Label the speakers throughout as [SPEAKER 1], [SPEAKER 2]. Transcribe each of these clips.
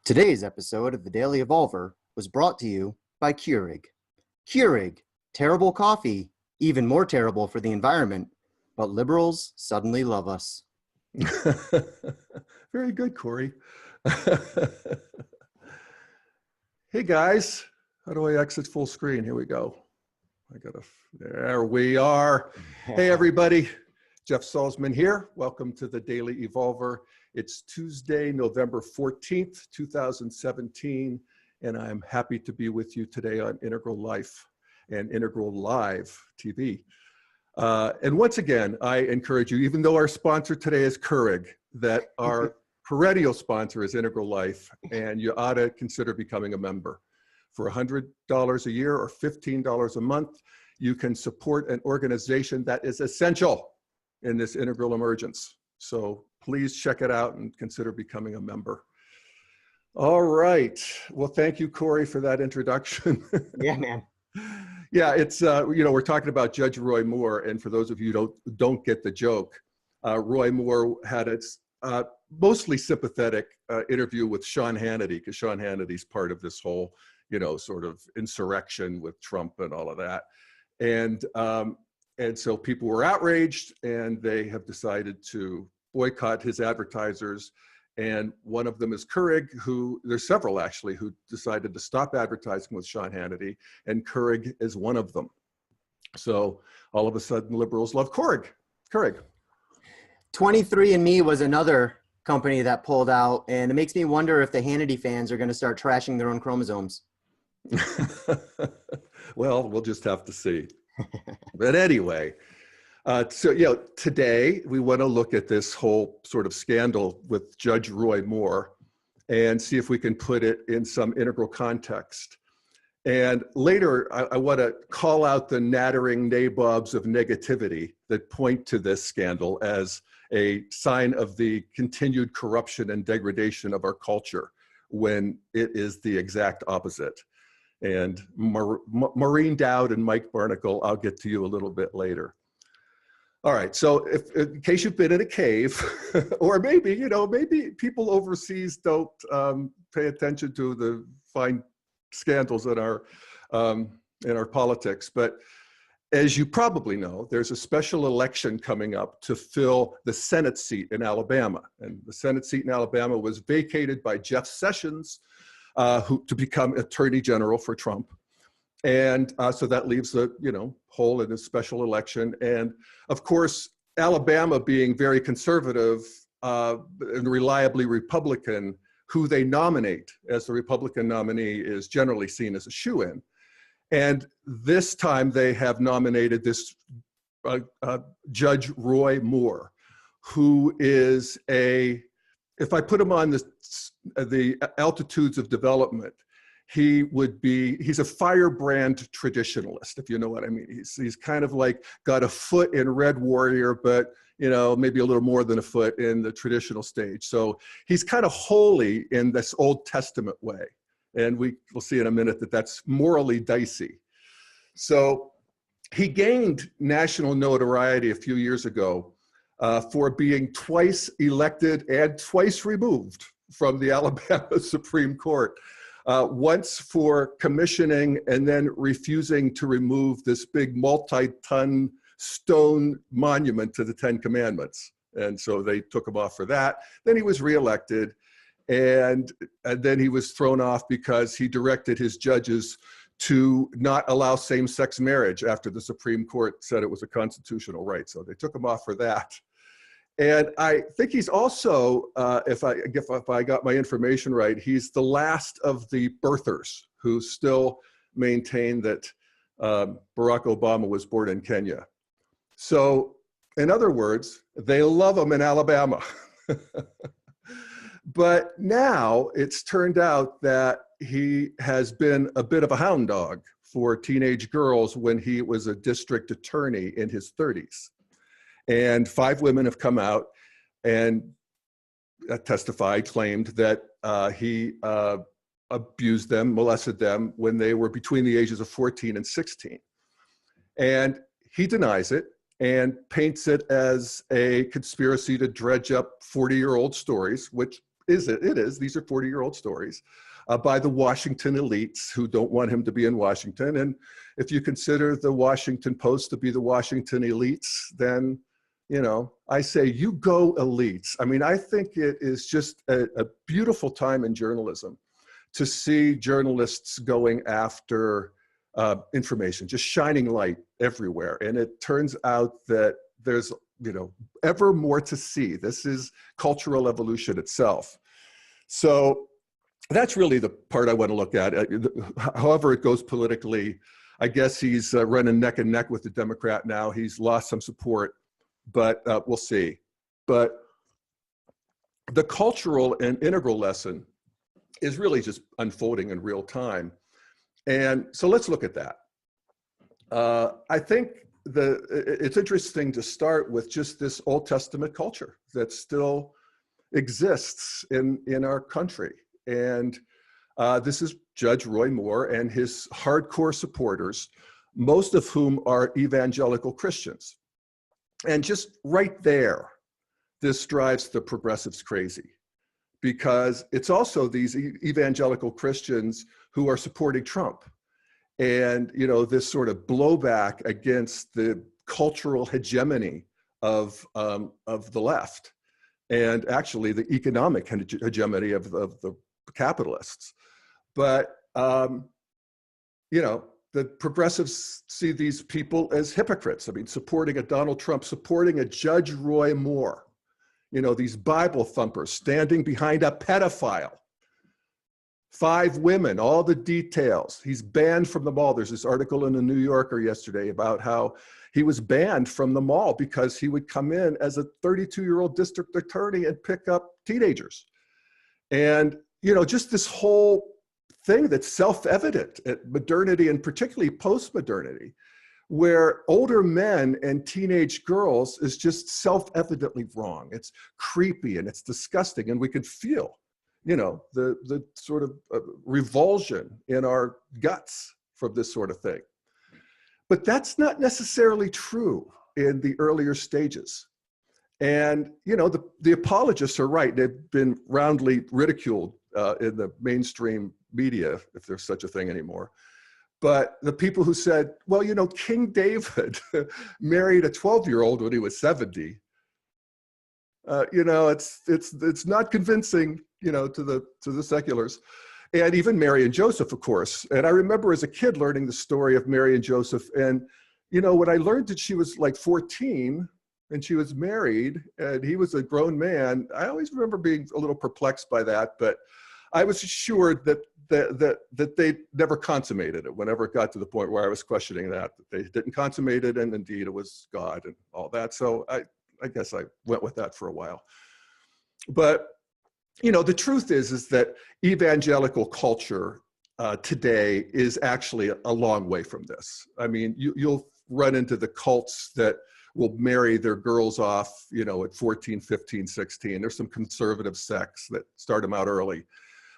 [SPEAKER 1] Today's episode of the Daily Evolver was brought to you by Keurig. Keurig, terrible coffee, even more terrible for the environment, but liberals suddenly love us.
[SPEAKER 2] Very good, Corey. Hey guys, how do I exit full screen? Here we go. There we are. Hey everybody, Jeff Salzman here. Welcome to the Daily Evolver. It's Tuesday, November 14th, 2017, and I'm happy to be with you today on Integral Life and Integral Live TV. And once again, I encourage you, even though our sponsor today is Keurig, that our perennial sponsor is Integral Life, and you ought to consider becoming a member. For $100 a year or $15 a month, you can support an organization that is essential in this integral emergence. So please check it out and consider becoming a member. All right. Well, thank you, Corey, for that introduction.
[SPEAKER 1] Yeah, man.
[SPEAKER 2] Yeah, it's, we're talking about Judge Roy Moore. And for those of you who don't get the joke, Roy Moore had its mostly sympathetic interview with Sean Hannity, because Sean Hannity's part of this whole, sort of insurrection with Trump and all of that. And so people were outraged, and they have decided to boycott his advertisers. And one of them is Keurig, there's several actually, who decided to stop advertising with Sean Hannity, and Keurig is one of them. So all of a sudden, liberals love Keurig.
[SPEAKER 1] 23andMe was another company that pulled out, and it makes me wonder if the Hannity fans are going to start trashing their own chromosomes.
[SPEAKER 2] Well, we'll just have to see. But anyway, today we want to look at this whole sort of scandal with Judge Roy Moore and see if we can put it in some integral context. And later, I want to call out the nattering nabobs of negativity that point to this scandal as a sign of the continued corruption and degradation of our culture, when it is the exact opposite. And Maureen, Dowd, and Mike Barnacle, I'll get to you a little bit later. All right, so in case you've been in a cave, or maybe people overseas don't pay attention to the fine scandals in our politics, but as you probably know, there's a special election coming up to fill the Senate seat in Alabama. And the Senate seat in Alabama was vacated by Jeff Sessions, to become Attorney General for Trump. And so that leaves a hole in a special election. And of course, Alabama being very conservative and reliably Republican, who they nominate as the Republican nominee is generally seen as a shoo-in. And this time they have nominated this Judge Roy Moore, who is if I put him on the altitudes of development, he's a firebrand traditionalist, if you know what I mean. He's kind of like got a foot in Red Warrior, but maybe a little more than a foot in the traditional stage. So he's kind of holy in this Old Testament way. And we'll see in a minute that that's morally dicey. So he gained national notoriety a few years ago for being twice elected and twice removed from the Alabama Supreme Court. Once for commissioning and then refusing to remove this big multi-ton stone monument to the Ten Commandments. And so they took him off for that. Then he was reelected, and then he was thrown off because he directed his judges to not allow same-sex marriage after the Supreme Court said it was a constitutional right. So they took him off for that. And I think he's also, if I got my information right, he's the last of the birthers who still maintain that Barack Obama was born in Kenya. So in other words, they love him in Alabama. But now it's turned out that he has been a bit of a hound dog for teenage girls when he was a district attorney in his 30s. And 5 women have come out and testified, claimed that he abused them, molested them when they were between the ages of 14 and 16. And he denies it and paints it as a conspiracy to dredge up 40-year-old stories, which It is. These are 40-year-old stories by the Washington elites who don't want him to be in Washington. And if you consider the Washington Post to be the Washington elites, then, you know, I say you go elites. I mean, I think it is just a beautiful time in journalism to see journalists going after information, just shining light everywhere. And it turns out that there's, you know, ever more to see. This is cultural evolution itself. So that's really the part I want to look at. However it goes politically, I guess he's running neck and neck with the Democrat now. He's lost some support, but we'll see. But the cultural and integral lesson is really just unfolding in real time. And so let's look at that. I think it's interesting to start with just this Old Testament culture that still exists in our country. And this is Judge Roy Moore and his hardcore supporters, most of whom are evangelical Christians. And just right there, this drives the progressives crazy, because it's also these evangelical Christians who are supporting Trump. And, you know, this sort of blowback against the cultural hegemony of the left, and actually the economic hegemony of the capitalists. But, you know, the progressives see these people as hypocrites. I mean, supporting a Donald Trump, supporting a Judge Roy Moore, you know, these Bible thumpers standing behind a pedophile. 5 women, all the details. He's banned from the mall. There's this article in the New Yorker yesterday about how he was banned from the mall because he would come in as a 32-year-old district attorney and pick up teenagers. And, you know, just this whole thing that's self-evident at modernity, and particularly post-modernity, where older men and teenage girls is just self-evidently wrong. It's creepy and it's disgusting, and we can feel, you know, the sort of revulsion in our guts from this sort of thing. But that's not necessarily true in the earlier stages. And, you know, the apologists are right. They've been roundly ridiculed in the mainstream media, if there's such a thing anymore. But the people who said, well, you know, King David married a 12-year-old when he was 70, you know, it's not convincing, you know, to the seculars. And even Mary and Joseph, of course. And I remember as a kid learning the story of Mary and Joseph. And, you know, when I learned that she was like 14 and she was married and he was a grown man, I always remember being a little perplexed by that. But I was assured that they never consummated it whenever it got to the point where I was questioning that they didn't consummate it, and indeed it was God and all that. So I guess I went with that for a while. But, you know, the truth is that evangelical culture today is actually a long way from this. I mean, you'll run into the cults that will marry their girls off, you know, at 14, 15, 16. There's some conservative sects that start them out early.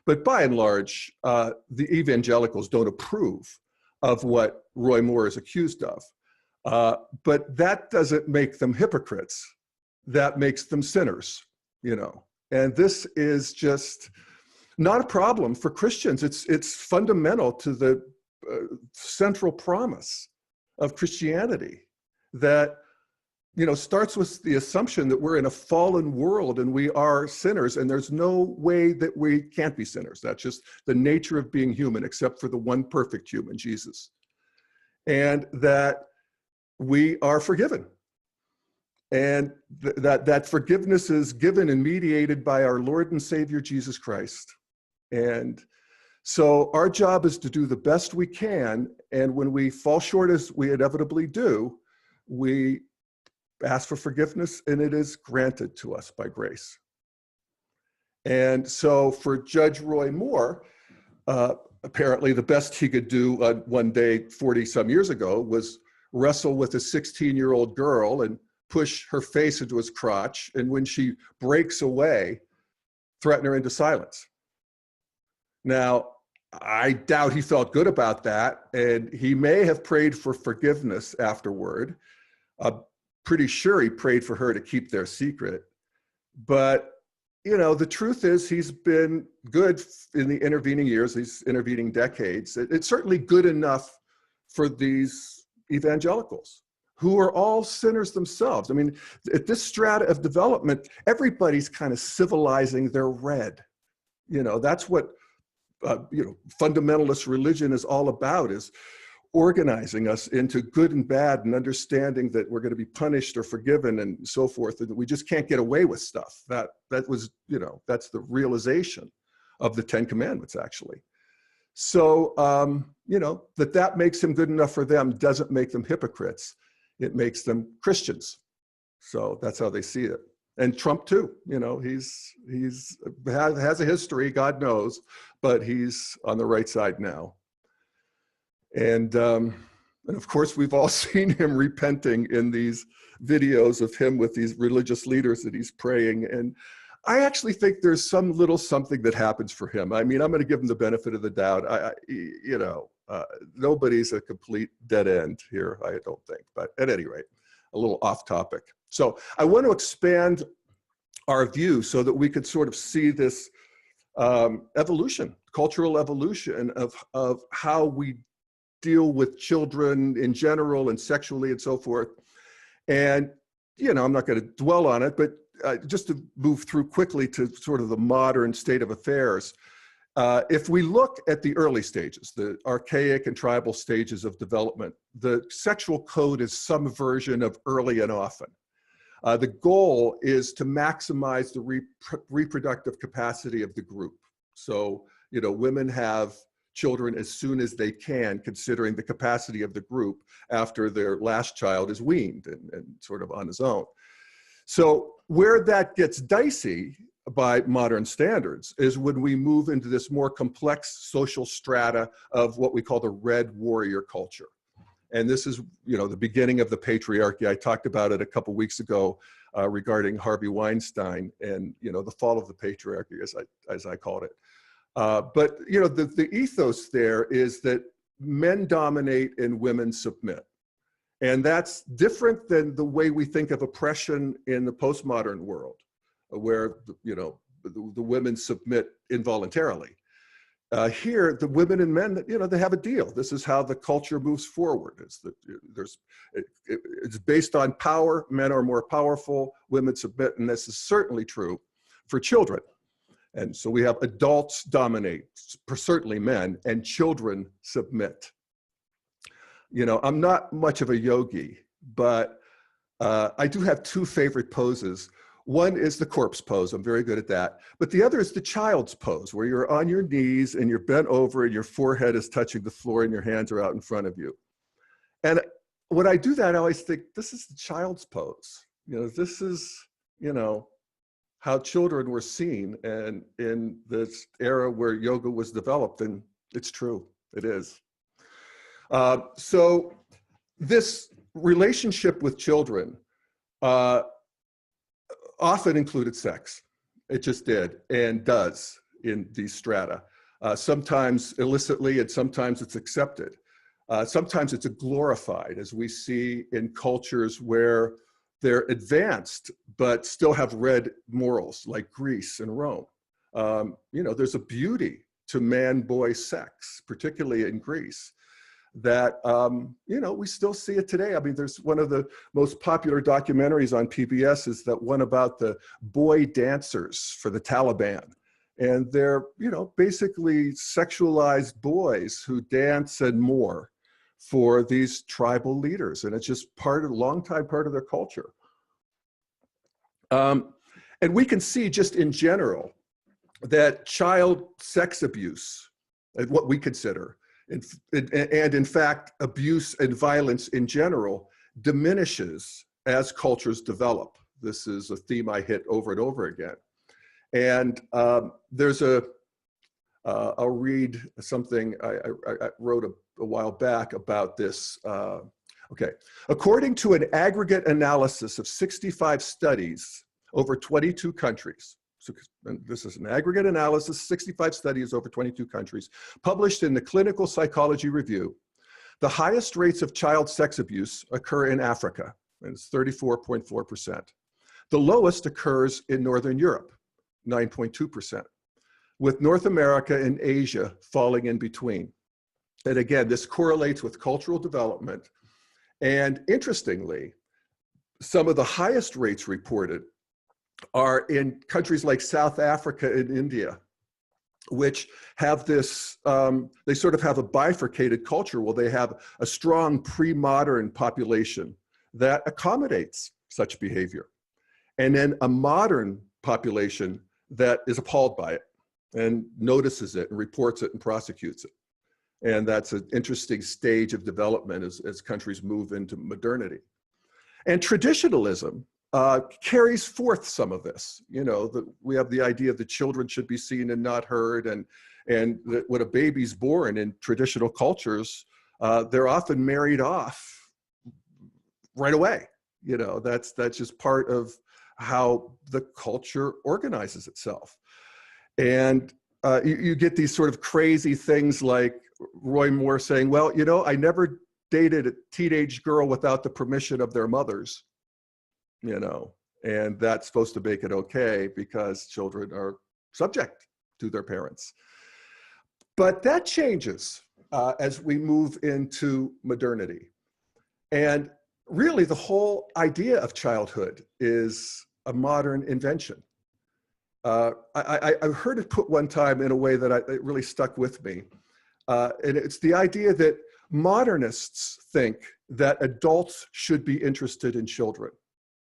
[SPEAKER 2] But by and large, the evangelicals don't approve of what Roy Moore is accused of. But that doesn't make them hypocrites. That makes them sinners, you know. And this is just not a problem for Christians. It's fundamental to the central promise of Christianity that, you know, starts with the assumption that we're in a fallen world and we are sinners, and there's no way that we can't be sinners. That's just the nature of being human, except for the one perfect human, Jesus. And that we are forgiven. And that forgiveness is given and mediated by our Lord and Savior, Jesus Christ. And so our job is to do the best we can. And when we fall short, as we inevitably do, we ask for forgiveness, and it is granted to us by grace. And so for Judge Roy Moore, apparently the best he could do one day 40 some years ago was wrestle with a 16-year-old girl and push her face into his crotch, and when she breaks away, threaten her into silence. Now, I doubt he felt good about that, and he may have prayed for forgiveness afterward. Pretty sure he prayed for her to keep their secret. But you know, the truth is he's been good in the intervening years, these intervening decades. It's certainly good enough for these evangelicals who are all sinners themselves. I mean, at this strata of development, everybody's kind of civilizing their red. You know, that's what, you know, fundamentalist religion is all about, is organizing us into good and bad and understanding that we're going to be punished or forgiven and so forth, and that we just can't get away with stuff. That was, you know, that's the realization of the Ten Commandments, actually. So, you know, that makes him good enough for them doesn't make them hypocrites. It makes them Christians. So that's how they see it. And Trump too, you know, he's has a history, God knows, but he's on the right side now. And of course, we've all seen him repenting in these videos of him with these religious leaders that he's praying. And I actually think there's some little something that happens for him. I mean, I'm going to give him the benefit of the doubt. You know, nobody's a complete dead end here, I don't think. But at any rate, a little off topic. So I want to expand our view so that we could sort of see this evolution, cultural evolution of how we deal with children in general and sexually and so forth. And, you know, I'm not going to dwell on it, but just to move through quickly to sort of the modern state of affairs. If we look at the early stages, the archaic and tribal stages of development, the sexual code is some version of early and often. The goal is to maximize the reproductive capacity of the group. So, you know, women have children as soon as they can, considering the capacity of the group after their last child is weaned and sort of on his own. So where that gets dicey by modern standards is when we move into this more complex social strata of what we call the red warrior culture. And this is, you know, the beginning of the patriarchy. I talked about it a couple weeks ago regarding Harvey Weinstein and, you know, the fall of the patriarchy, as I called it. But, you know, the ethos there is that men dominate and women submit. And that's different than the way we think of oppression in the postmodern world, where, you know, the women submit involuntarily. Here, the women and men, you know, they have a deal. This is how the culture moves forward. It's based on power. Men are more powerful, women submit, and this is certainly true for children. And so we have adults dominate, certainly men, and children submit. You know, I'm not much of a yogi, but I do have two favorite poses. One is the corpse pose. I'm very good at that. But the other is the child's pose, where you're on your knees and you're bent over and your forehead is touching the floor and your hands are out in front of you. And when I do that, I always think, this is the child's pose. You know, this is, you know, how children were seen, and in this era where yoga was developed, and it's true, it is. So this relationship with children often included sex. It just did and does in these strata. Sometimes illicitly and sometimes it's accepted. Sometimes it's glorified, as we see in cultures where they're advanced, but still have red morals, like Greece and Rome. You know, there's a beauty to man-boy sex, particularly in Greece, that, you know, we still see it today. I mean, there's one of the most popular documentaries on PBS is that one about the boy dancers for the Taliban. And they're, you know, basically sexualized boys who dance and more for these tribal leaders. And it's just long time part of their culture. And we can see just in general that child sex abuse, what we consider, and in fact, abuse and violence in general diminishes as cultures develop. This is a theme I hit over and over again. And there's I'll read something I wrote a while back about this. Okay, according to an aggregate analysis of 65 studies over 22 countries, so this is an aggregate analysis, 65 studies over 22 countries, published in the Clinical Psychology Review, the highest rates of child sex abuse occur in Africa, and it's 34.4%. The lowest occurs in Northern Europe, 9.2%, with North America and Asia falling in between. And again, this correlates with cultural development. And interestingly, some of the highest rates reported are in countries like South Africa and India, which have this, they sort of have a bifurcated culture where they have a strong pre-modern population that accommodates such behavior, and then a modern population that is appalled by it and notices it and reports it and prosecutes it. And that's an interesting stage of development as countries move into modernity. And traditionalism carries forth some of this. You know, we have the idea that children should be seen and not heard, and that when a baby's born in traditional cultures, they're often married off right away. You know, that's just part of how the culture organizes itself. And you get these sort of crazy things like Roy Moore saying, well, you know, I never dated a teenage girl without the permission of their mothers, you know, and that's supposed to make it okay because children are subject to their parents. But that changes as we move into modernity. And really the whole idea of childhood is a modern invention. I heard it put one time in a way that it really stuck with me. And it's the idea that modernists think that adults should be interested in children.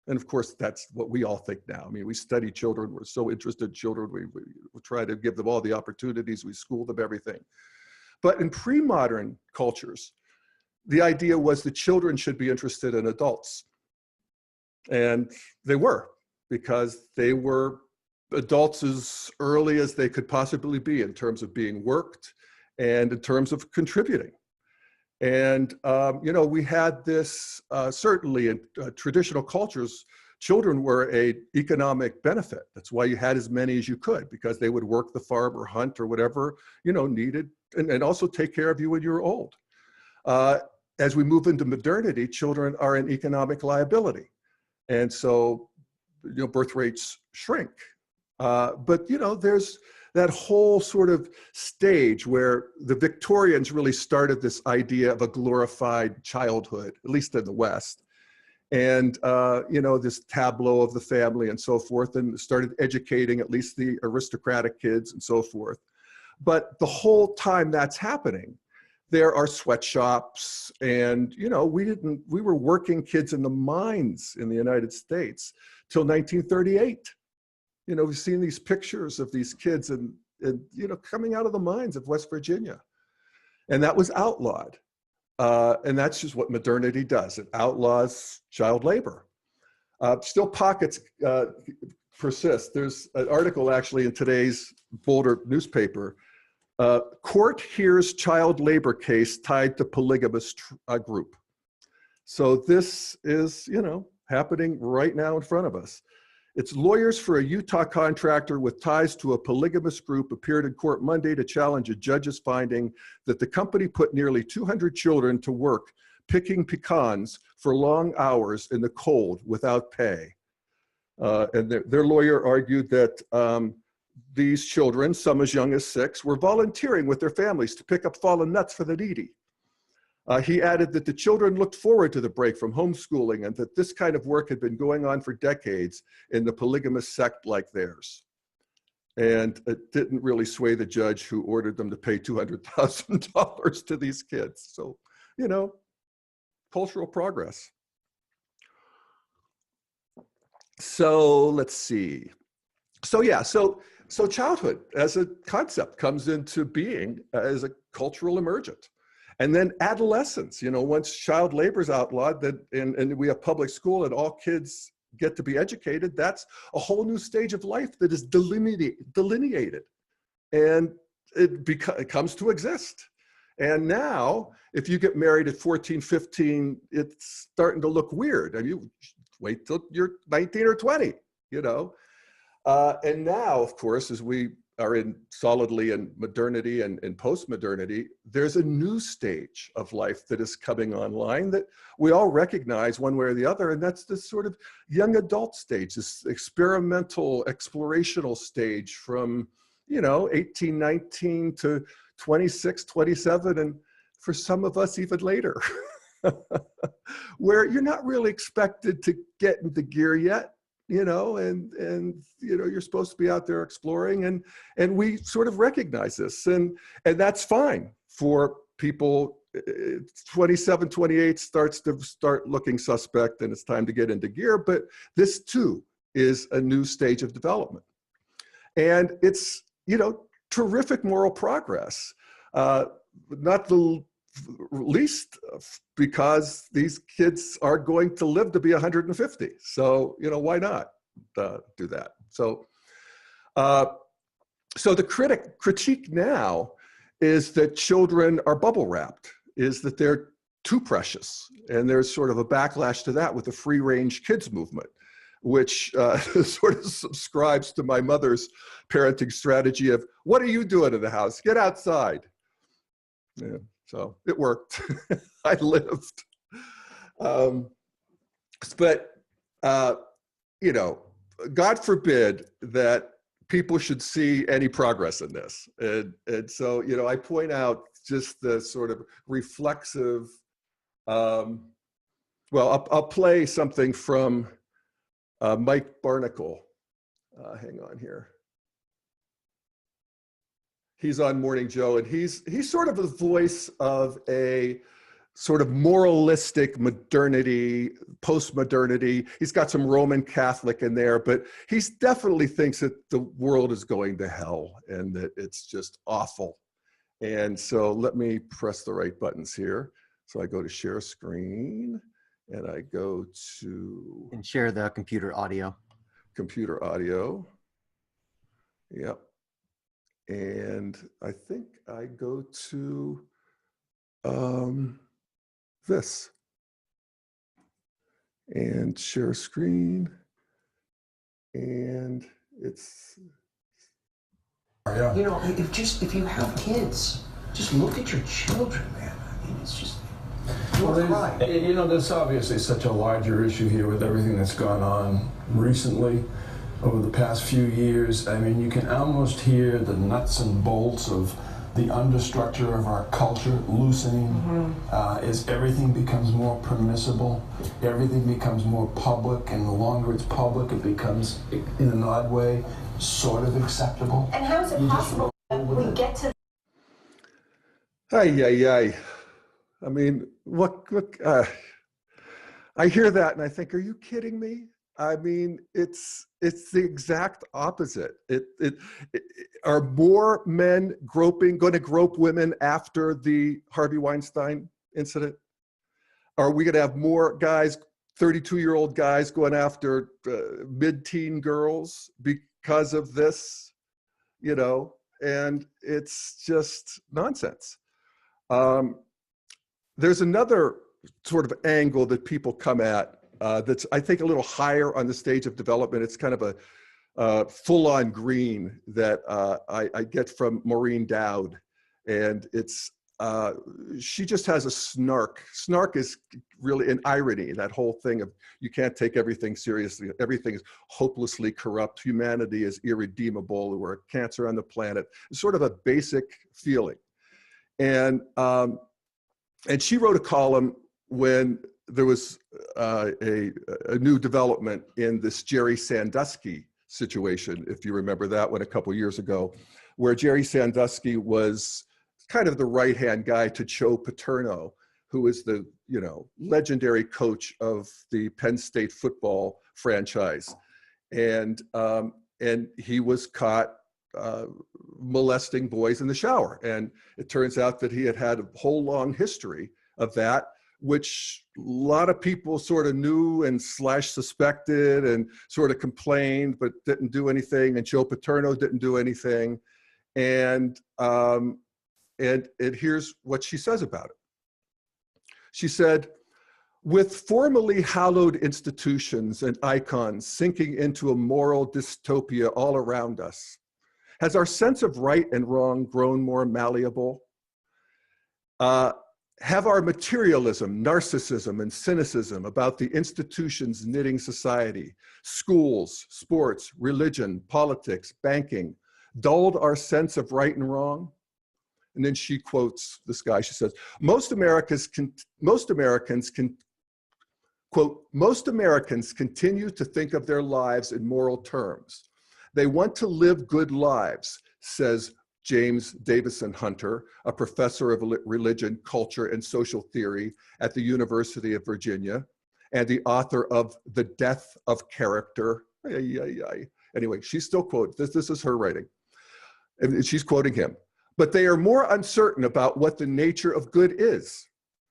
[SPEAKER 2] And of course, that's what we all think now. I mean, we study children. We're so interested in children. We try to give them all the opportunities. We school them, everything. But in pre-modern cultures, the idea was that children should be interested in adults. And they were, because they were adults as early as they could possibly be in terms of being worked and in terms of contributing. And, you know, we had this, certainly in traditional cultures, children were an economic benefit. That's why you had as many as you could, because they would work the farm or hunt or whatever, you know, needed, and also take care of you when you were old. As we move into modernity, children are an economic liability. And so, you know, birth rates shrink. But, you know, there's that whole sort of stage where the Victorians really started this idea of a glorified childhood, at least in the West. And, you know, this tableau of the family and so forth, and started educating at least the aristocratic kids and so forth. But the whole time that's happening, there are sweatshops, and, you know, we were working kids in the mines in the United States till 1938. You know, we've seen these pictures of these kids and, you know, coming out of the mines of West Virginia. And that was outlawed. And that's just what modernity does. It outlaws child labor. Still pockets persist. There's an article actually in today's Boulder newspaper. Court hears child labor case tied to polygamous group. So this is, you know, happening right now in front of us. It's lawyers for a Utah contractor with ties to a polygamous group appeared in court Monday to challenge a judge's finding that the company put nearly 200 children to work picking pecans for long hours in the cold without pay. And their lawyer argued that these children, some as young as 6, were volunteering with their families to pick up fallen nuts for the needy. He added that the children looked forward to the break from homeschooling and that this kind of work had been going on for decades in the polygamous sect like theirs. And it didn't really sway the judge who ordered them to pay $200,000 to these kids. So, you know, cultural progress. So let's see. So yeah, so childhood as a concept comes into being as a cultural emergent. And then adolescence, you know, once child labor is outlawed, and we have public school and all kids get to be educated, that's a whole new stage of life that is delineated. And it comes to exist. And now, if you get married at 14, 15, it's starting to look weird. And you wait till you're 19 or 20, you know. And now, of course, as we are in solidly in modernity and in post-modernity, there's a new stage of life that is coming online that we all recognize one way or the other, and that's this sort of young adult stage, this experimental, explorational stage from, 18, 19 to 26, 27, and for some of us even later, where you're not really expected to get into gear yet. And you're supposed to be out there exploring, and we sort of recognize this, and that's fine for people. 27, 28 start looking suspect, and it's time to get into gear. But this too is a new stage of development, and it's terrific moral progress. Not the least because these kids are going to live to be 150. So, why not do that? So, so the critique now is that children are bubble wrapped, is that they're too precious. And there's sort of a backlash to that with the free range kids movement, which sort of subscribes to my mother's parenting strategy of, what are you doing in the house? Get outside. Yeah. So it worked. I lived. But, God forbid that people should see any progress in this. And so, I point out just the sort of reflexive, well, I'll play something from Mike Barnacle. Hang on here. He's on Morning Joe, and he's sort of the voice of a sort of moralistic modernity, post-modernity. He's got some Roman Catholic in there, but he definitely thinks that the world is going to hell and that it's just awful. And so let me press the right buttons here. So I go to share screen, and I go to...
[SPEAKER 1] And share the computer audio.
[SPEAKER 2] Computer audio. Yep. And I think I go to this and share screen, and it's
[SPEAKER 3] if you have kids, just look at your children, man. I mean, it's just
[SPEAKER 4] there's obviously such a larger issue here with everything that's gone on recently. Over the past few years, I mean, you can almost hear the nuts and bolts of the understructure of our culture loosening as everything becomes more permissible, everything becomes more public, and the longer it's public, it becomes, in an odd way, sort of acceptable.
[SPEAKER 5] And how is it possible that we get to...
[SPEAKER 2] Ay. I mean, I hear that and I think, are you kidding me? I mean, it's the exact opposite. Are more men going to grope women after the Harvey Weinstein incident? Are we going to have more guys, 32-year-old guys, going after mid-teen girls because of this? And it's just nonsense. There's another sort of angle that people come at that's, I think, a little higher on the stage of development. It's kind of a full-on green that I get from Maureen Dowd. And it's, she just has a snark. Snark is really an irony, that whole thing of you can't take everything seriously. Everything is hopelessly corrupt. Humanity is irredeemable. We're a cancer on the planet. It's sort of a basic feeling. And she wrote a column when there was a new development in this Jerry Sandusky situation, if you remember that one a couple years ago, where Jerry Sandusky was kind of the right-hand guy to Joe Paterno, who is the legendary coach of the Penn State football franchise, and he was caught molesting boys in the shower, and it turns out that he had a whole long history of that, which a lot of people sort of knew and suspected and sort of complained, but didn't do anything. And Joe Paterno didn't do anything. And here's what she says about it. She said, with formally hallowed institutions and icons sinking into a moral dystopia all around us, Has our sense of right and wrong grown more malleable? Have our materialism, narcissism, and cynicism about the institutions knitting society, schools, sports, religion, politics, banking, dulled our sense of right and wrong? And then she quotes this guy. She says, most Americans continue to think of their lives in moral terms. They want to live good lives, says James Davison Hunter, a professor of religion, culture, and social theory at the University of Virginia, and the author of The Death of Character. Anyway, she's still quoted. This is her writing. And she's quoting him. But they are more uncertain about what the nature of good is.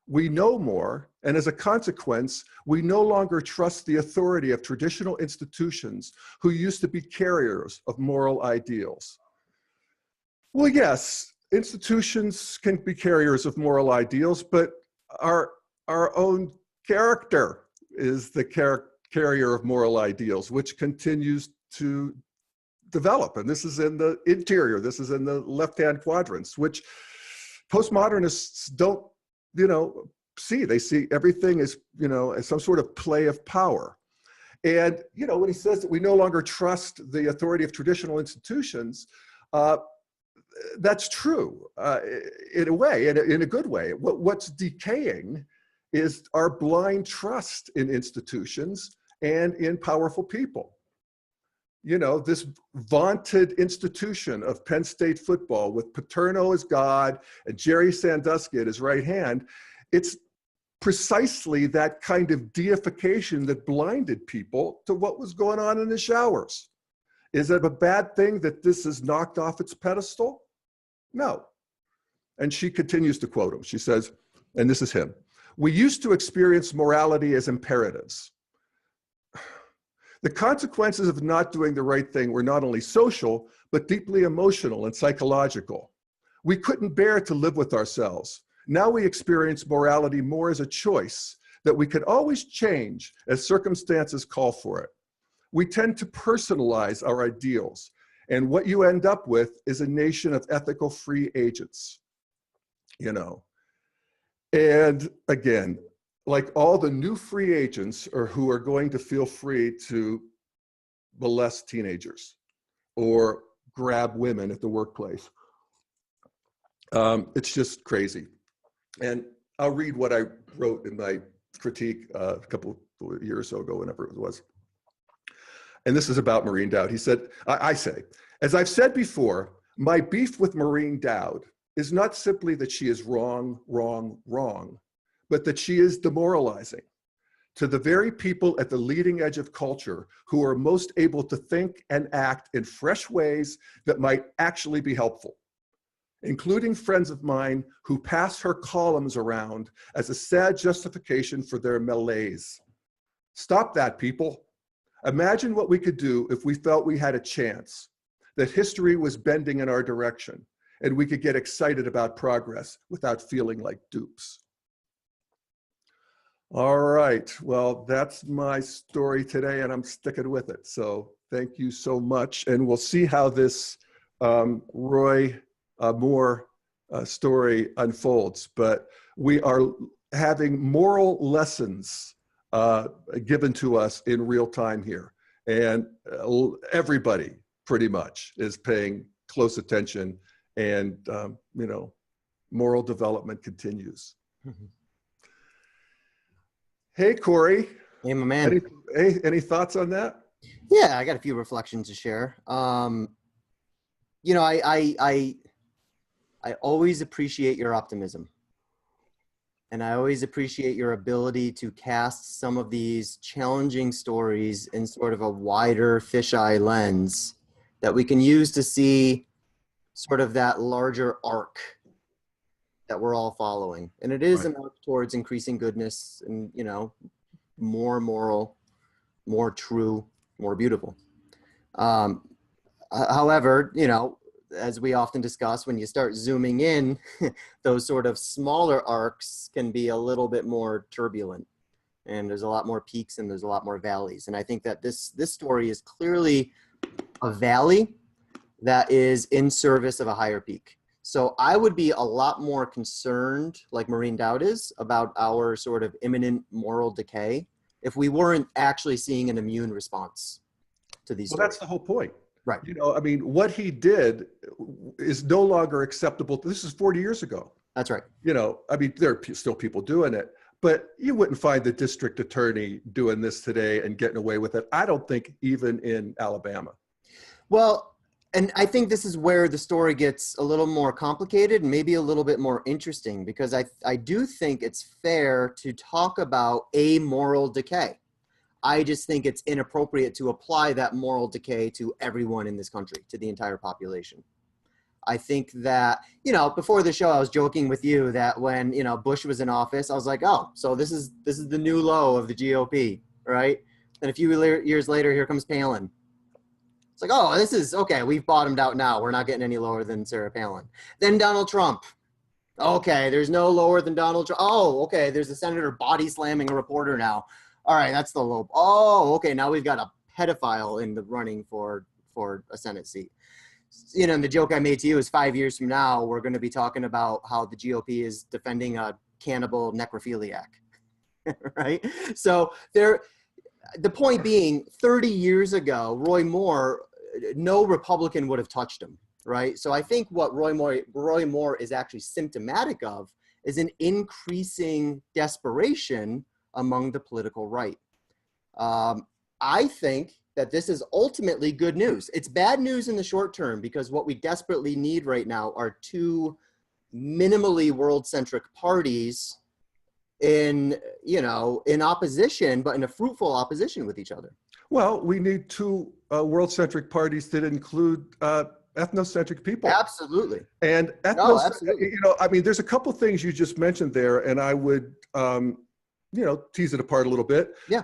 [SPEAKER 2] We know more, and as a consequence, we no longer trust the authority of traditional institutions who used to be carriers of moral ideals. Well, yes, institutions can be carriers of moral ideals, but our own character is the carrier of moral ideals, which continues to develop. And this is in the interior, this is in the left-hand quadrants, which postmodernists don't, see. They see everything as, as some sort of play of power. And, when he says that we no longer trust the authority of traditional institutions, that's true in a way, in a good way. What's decaying is our blind trust in institutions and in powerful people. This vaunted institution of Penn State football with Paterno as God and Jerry Sandusky at his right hand, it's precisely that kind of deification that blinded people to what was going on in the showers. Is it a bad thing that this is knocked off its pedestal? No. And she continues to quote him. She says, and this is him, "We used to experience morality as imperatives. The consequences of not doing the right thing were not only social, but deeply emotional and psychological. We couldn't bear to live with ourselves. Now we experience morality more as a choice that we could always change as circumstances call for it. We tend to personalize our ideals, and what you end up with is a nation of ethical free agents." And again, like all the new free agents who are going to feel free to molest teenagers or grab women at the workplace. It's just crazy. And I'll read what I wrote in my critique a couple of years ago, whenever it was. And this is about Maureen Dowd. He said, I say, "As I've said before, my beef with Maureen Dowd is not simply that she is wrong, but that she is demoralizing to the very people at the leading edge of culture who are most able to think and act in fresh ways that might actually be helpful, including friends of mine who pass her columns around as a sad justification for their malaise. Stop that, people. Imagine what we could do if we felt we had a chance, that history was bending in our direction, and we could get excited about progress without feeling like dupes." All right, well, that's my story today, and I'm sticking with it. So thank you so much, and we'll see how this Roy Moore story unfolds. But we are having moral lessons given to us in real time here, and everybody pretty much is paying close attention, and moral development continues. Hey, Corey.
[SPEAKER 1] Hey, my man.
[SPEAKER 2] Any thoughts on that?
[SPEAKER 1] Yeah, I got a few reflections to share. I always appreciate your optimism. And I always appreciate your ability to cast some of these challenging stories in sort of a wider fisheye lens that we can use to see sort of that larger arc that we're all following. And it is an arc towards increasing goodness and, more moral, more true, more beautiful. However, as we often discuss, when you start zooming in, those sort of smaller arcs can be a little bit more turbulent, and there's a lot more peaks and there's a lot more valleys. And I think that this story is clearly a valley that is in service of a higher peak. So I would be a lot more concerned, like Maureen Dowd is, about our sort of imminent moral decay if we weren't actually seeing an immune response to these
[SPEAKER 2] Well,
[SPEAKER 1] stories.
[SPEAKER 2] that's the whole point.
[SPEAKER 1] Right.
[SPEAKER 2] You know, I mean, what he did is no longer acceptable. This is 40 years ago.
[SPEAKER 1] That's right.
[SPEAKER 2] You know, I mean, there are still people doing it, but you wouldn't find the district attorney doing this today and getting away with it. I don't think even in Alabama.
[SPEAKER 1] Well, and I think this is where the story gets a little more complicated and maybe a little bit more interesting, because I do think it's fair to talk about a moral decay. I just think it's inappropriate to apply that moral decay to everyone in this country, to the entire population. I think that, you know, before the show, I was joking with you that when, you know, Bush was in office, I was like, oh, so this is the new low of the GOP, right? And a few years later, here comes Palin. It's like, oh, this is, okay, we've bottomed out now. We're not getting any lower than Sarah Palin. Then Donald Trump. Okay, there's no lower than Donald Trump. Oh, okay, there's a senator body slamming a reporter now. All right, that's the low. Oh, okay, now we've got a pedophile in the running for a Senate seat. You know, and the joke I made to you is 5 years from now, we're going to be talking about how the GOP is defending a cannibal necrophiliac, right? So the point being, 30 years ago, Roy Moore, no Republican would have touched him, right? So I think what Roy Moore is actually symptomatic of is an increasing desperation among the political right. I think that this is ultimately good news. It's bad news in the short term because what we desperately need right now are two minimally world-centric parties in opposition, but in a fruitful opposition with each other.
[SPEAKER 2] Well, we need two world-centric parties that include ethnocentric people.
[SPEAKER 1] Absolutely.
[SPEAKER 2] And
[SPEAKER 1] absolutely.
[SPEAKER 2] You know, I mean, there's a couple things you just mentioned there, and I would, you know, tease it apart a little bit.
[SPEAKER 1] Yeah.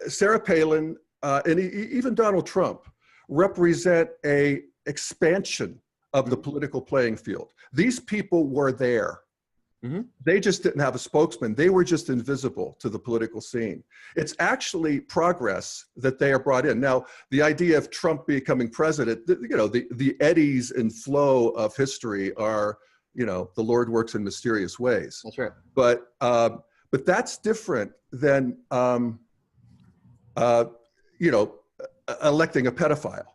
[SPEAKER 2] Sarah Palin and even Donald Trump represent a expansion of the political playing field. These people were there. Mm-hmm. They just didn't have a spokesman. They were just invisible to the political scene. It's actually progress that they are brought in. Now, the idea of Trump becoming president, you know, the eddies and flow of history are, you know, the Lord works in mysterious ways.
[SPEAKER 1] That's right.
[SPEAKER 2] But that's different than, you know, electing a pedophile.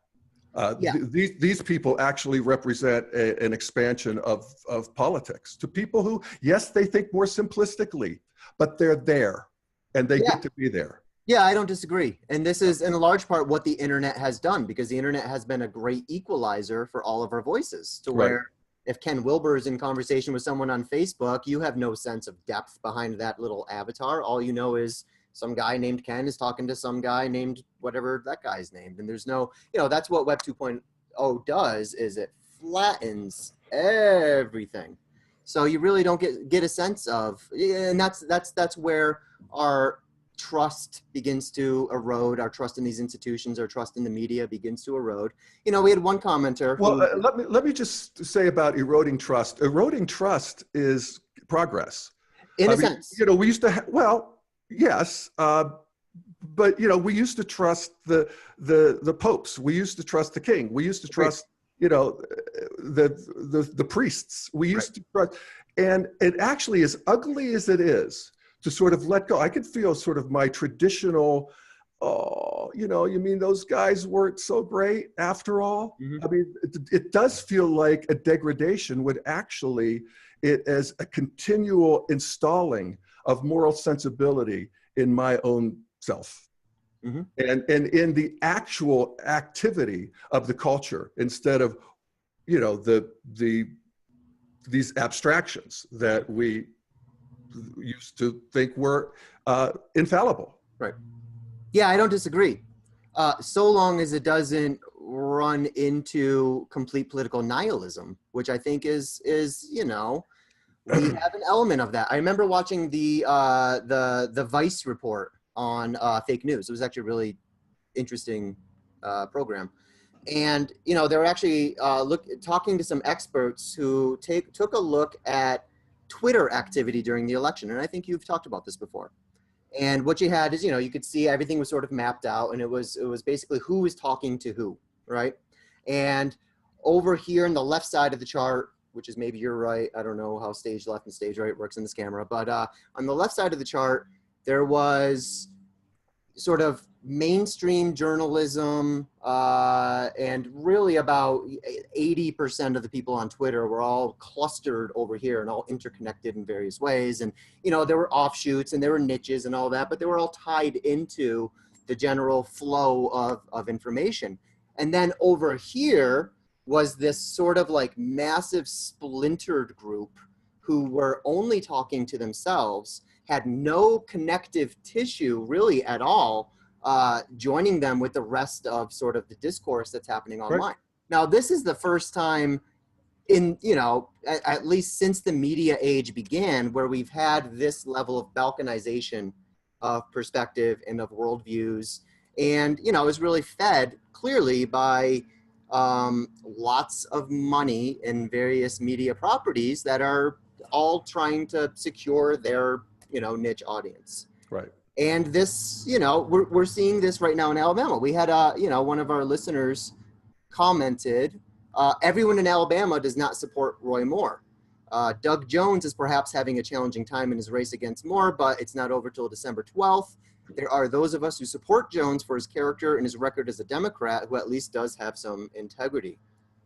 [SPEAKER 1] Yeah.
[SPEAKER 2] These people actually represent an expansion of politics to people who, yes, they think more simplistically, but they're there and they get to be there.
[SPEAKER 1] Yeah, I don't disagree. And this is in a large part what the internet has done, because the internet has been a great equalizer for all of our voices to where if Ken Wilber is in conversation with someone on Facebook, you have no sense of depth behind that little avatar. All you know is some guy named Ken is talking to some guy named whatever that guy's named. And there's no, you know, that's what Web 2.0 does, is it flattens everything. So you really don't get a sense of, and that's where our trust begins to erode, our trust in these institutions, our trust in the media begins to erode. You know, we had one commenter.
[SPEAKER 2] Well, let me just say about eroding trust. Eroding trust is progress.
[SPEAKER 1] In a sense.
[SPEAKER 2] You know, we used to, yes, but you know, we used to trust the popes. We used to trust the king. We used to trust, you know, the priests. We used to trust, and it actually, as ugly as it is, to sort of let go. I could feel sort of my traditional, oh, you know, you mean those guys weren't so great after all? Mm-hmm. I mean, it does feel like a degradation when actually it is a continual installing of moral sensibility in my own self. Mm-hmm. and in the actual activity of the culture, instead of, you know, these abstractions that we used to think were infallible.
[SPEAKER 1] Right. Yeah, I don't disagree. So long as it doesn't run into complete political nihilism, which I think is you know, we have an element of that. I remember watching the Vice report on fake news. It was actually a really interesting program. And, you know, they were actually talking to some experts who took a look at Twitter activity during the election. And I think you've talked about this before. And what you had is, you know, you could see everything was sort of mapped out, and it was basically who was talking to who, right? And over here in the left side of the chart, which is maybe your right, I don't know how stage left and stage right works in this camera, but on the left side of the chart, there was sort of mainstream journalism, and really about 80% of the people on Twitter were all clustered over here and all interconnected in various ways. And, you know, there were offshoots and there were niches and all that, but they were all tied into the general flow of information. And then over here was this sort of like massive splintered group who were only talking to themselves, had no connective tissue really at all, joining them with the rest of sort of the discourse that's happening online. Right. Now, this is the first time in, you know, at least since the media age began, where we've had this level of balkanization of perspective and of worldviews. And, you know, is really fed clearly by lots of money in various media properties that are all trying to secure their, you know, niche audience.
[SPEAKER 2] Right.
[SPEAKER 1] And this, you know, we're seeing this right now in Alabama. We had, you know, one of our listeners commented, everyone in Alabama does not support Roy Moore. Doug Jones is perhaps having a challenging time in his race against Moore, but it's not over till December 12th. There are those of us who support Jones for his character and his record as a Democrat, who at least does have some integrity.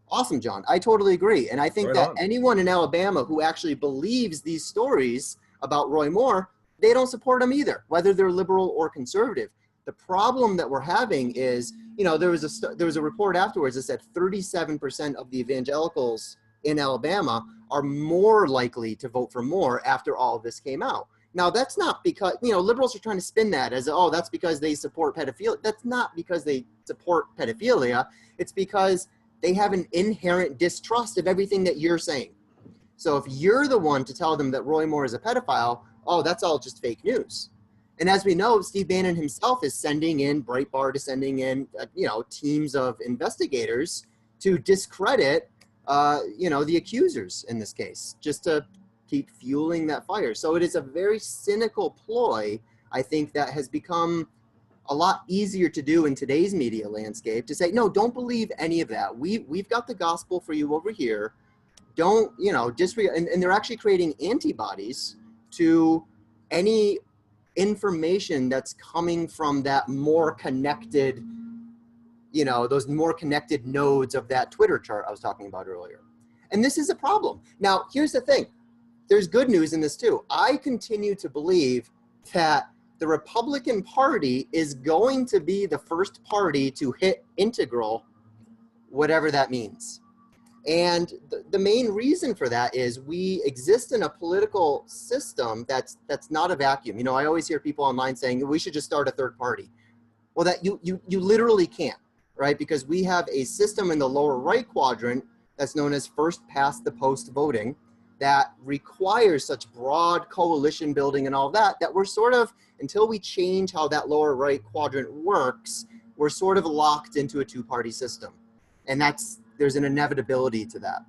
[SPEAKER 1] Awesome, John. I totally agree. And I think that anyone in Alabama who actually believes these stories about Roy Moore, they don't support him either, whether they're liberal or conservative. The problem that we're having is, you know, there was a report afterwards that said 37% of the evangelicals in Alabama are more likely to vote for Moore after all of this came out. Now, that's not because, you know, liberals are trying to spin that as, oh, that's because they support pedophilia. That's not because they support pedophilia. It's because they have an inherent distrust of everything that you're saying. So if you're the one to tell them that Roy Moore is a pedophile, oh, that's all just fake news. And as we know, Steve Bannon himself is sending in, Breitbart is sending in, you know, teams of investigators to discredit, you know, the accusers in this case, just to keep fueling that fire. So it is a very cynical ploy, I think, that has become a lot easier to do in today's media landscape, to say, no, don't believe any of that. We've got the gospel for you over here. Don't, you know, disregard, and they're actually creating antibodies to any information that's coming from that more connected, you know, those more connected nodes of that Twitter chart I was talking about earlier. And this is a problem. Now, here's the thing. There's good news in this too. I continue to believe that the Republican Party is going to be the first party to hit integral, whatever that means. And the main reason for that is we exist in a political system that's not a vacuum. You know, I always hear people online saying we should just start a third party. Well, that you literally can't, right? Because we have a system in the lower right quadrant that's known as first past the post voting that requires such broad coalition building and all that, that we're sort of, until we change how that lower right quadrant works, we're sort of locked into a two-party system. And there's an inevitability to that.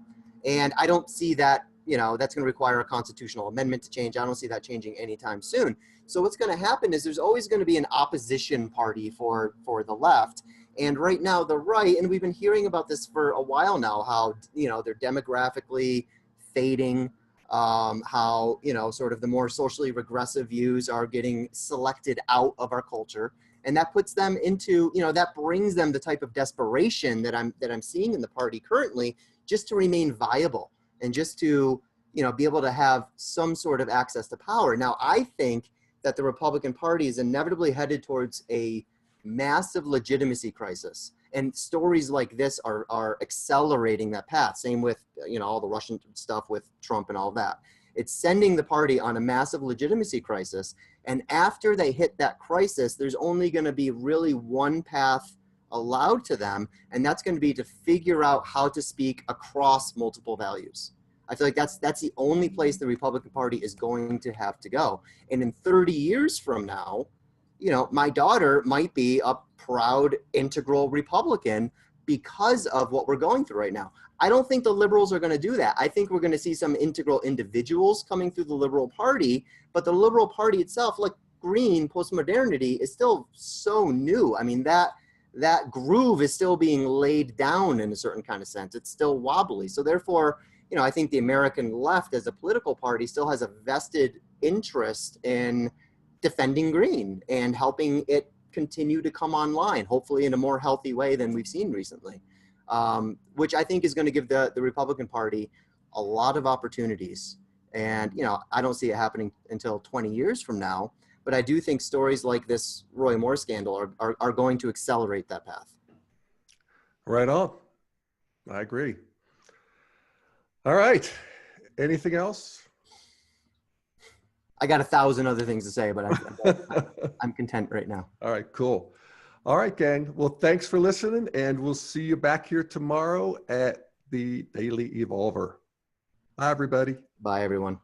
[SPEAKER 1] And I don't see that, you know, that's going to require a constitutional amendment to change. I don't see that changing anytime soon. So what's going to happen is there's always going to be an opposition party for the left. And right now the right, and we've been hearing about this for a while now, how, you know, they're demographically fading, how, you know, sort of the more socially regressive views are getting selected out of our culture. And that puts them into, you know, that brings them the type of desperation that I'm seeing in the party currently, just to remain viable and just to, you know, be able to have some sort of access to power. Now, I think that the Republican Party is inevitably headed towards a massive legitimacy crisis. And stories like this are accelerating that path. Same with, you know, all the Russian stuff with Trump and all that. It's sending the party on a massive legitimacy crisis. And after they hit that crisis, there's only going to be really one path allowed to them. And that's going to be to figure out how to speak across multiple values. I feel like that's the only place the Republican Party is going to have to go. And in 30 years from now, you know, my daughter might be a proud, integral Republican because of what we're going through right now. I don't think the liberals are going to do that. I think we're going to see some integral individuals coming through the Liberal Party, but the Liberal Party itself, like green postmodernity, is still so new. I mean, that that groove is still being laid down in a certain kind of sense. It's still wobbly. So therefore, you know, I think the American left as a political party still has a vested interest in defending green and helping it continue to come online, hopefully in a more healthy way than we've seen recently, which I think is going to give the Republican Party a lot of opportunities. And, you know, I don't see it happening until 20 years from now, but I do think stories like this Roy Moore scandal are going to accelerate that path.
[SPEAKER 2] Right on. I agree. All right. Anything else?
[SPEAKER 1] I got 1,000 other things to say, but I'm content right now.
[SPEAKER 2] All right, cool. All right, gang. Well, thanks for listening, and we'll see you back here tomorrow at the Daily Evolver. Bye, everybody.
[SPEAKER 1] Bye, everyone.